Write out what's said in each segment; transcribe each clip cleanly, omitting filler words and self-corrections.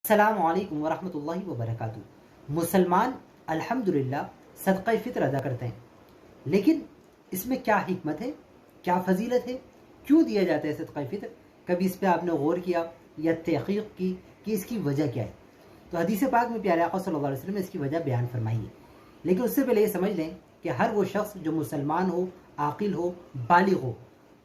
अस्सलामु अलैकुम वरहमतुल्लाहि वबरकातुहू। मुसलमान अल्हम्दुलिल्लाह सदक़ा फ़ित्र अदा करते हैं, लेकिन इसमें क्या हिकमत है, क्या फ़जीलत है, क्यों दिया जाता है सदक़ा फ़ित्र? कभी इस पर आपने गौर किया या तहक़ीक़ की कि इसकी वजह क्या है? तो हदीस पाक में प्यारे आका सल्लल्लाहु अलैहि वसल्लम ने इसकी वजह बयान फरमाई है। लेकिन उससे पहले ये समझ लें कि हर वो शख्स जो मुसलमान हो, आकिल हो, बालिग हो,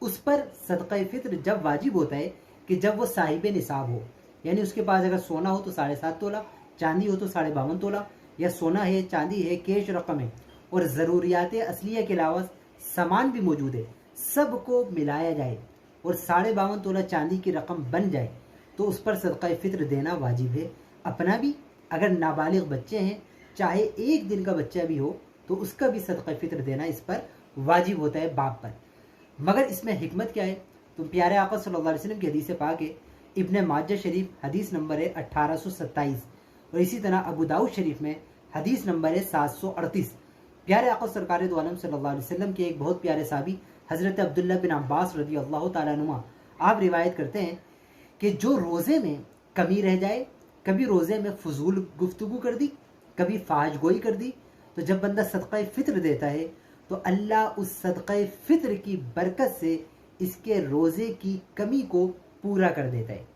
उस पर सदक़ा फ़ित्र जब वाजिब होता है कि जब वो साहिब निसाब हो, यानी उसके पास अगर सोना हो तो 7.5 तोला, चांदी हो तो 52.5 तोला, या सोना है, चांदी है, कैश रकम है और ज़रूरियात असलिया के अलावा सामान भी मौजूद है, सबको मिलाया जाए और 52.5 तोला चांदी की रकम बन जाए तो उस पर सदक़ा फ़ित्र देना वाजिब है। अपना भी, अगर नाबालिग बच्चे हैं, चाहे एक दिन का बच्चा भी हो, तो उसका भी सदक़ा फ़ित्र देना इस पर वाजिब होता है बाप पर। मगर इसमें हिकमत क्या है? तो प्यारे आका सल्लल्लाहु अलैहि वसल्लम की हदीस पाक है, इब्न माजा शरीफ हदीस नंबर है 1827 और इसी तरह अबू दाऊद शरीफ में हदीस नंबर है 738। प्यारे आका सरकार दो आलम सल्लल्लाहु अलैहि वसल्लम के एक बहुत प्यारे साहबी हज़रत अब्दुल्ला बिन अब्बास रज़ी अल्लाह तआला अन्हुमा आप रिवायत करते हैं कि जो रोज़े में कमी रह जाए, कभी रोज़े में फजूल गुफ्तगू कर दी, कभी फाहश गोई कर दी, तो जब बंदा सदक़ा फ़ित्र देता है तो अल्लाह उस सदक़ा फ़ित्र की बरकत से इसके रोज़े की कमी को पूरा कर देता है।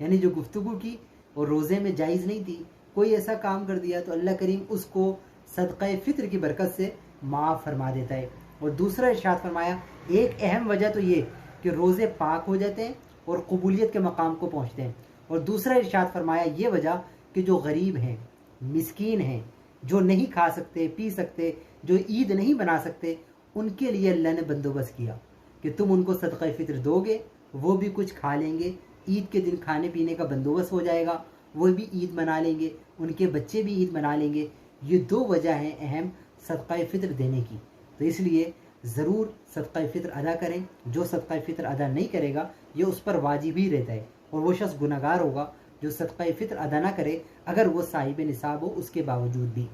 यानी जो गुफ्तगू की और रोज़े में जायज़ नहीं थी, कोई ऐसा काम कर दिया तो अल्लाह करीम उसको सदक़ा फ़ित्र की बरकत से माफ़ फरमा देता है। और दूसरा इरशाद फरमाया, एक अहम वजह तो ये कि रोज़े पाक हो जाते हैं और कबूलियत के मकाम को पहुँचते हैं। और दूसरा इरशाद फरमाया ये वजह कि जो गरीब हैं, मिस्कीन हैं, जो नहीं खा सकते, पी सकते, जो ईद नहीं बना सकते, उनके लिए अल्लाह ने बंदोबस्त किया कि तुम उनको सदक़ा फ़ित्र दोगे, वो भी कुछ खा लेंगे, ईद के दिन खाने पीने का बंदोबस्त हो जाएगा, वो भी ईद मना लेंगे, उनके बच्चे भी ईद मना लेंगे। ये दो वजह हैं अहम सदक़ा फ़ित्र देने की। तो इसलिए ज़रूर सदक़ा फ़ित्र अदा करें। जो सदक़ा फ़ित्र अदा नहीं करेगा ये उस पर वाजिब ही रहता है और वो शख्स गुनहगार होगा जो सदक़ा फ़ित्र अदा ना करे, अगर वो साहिब निसाब हो उसके बावजूद भी।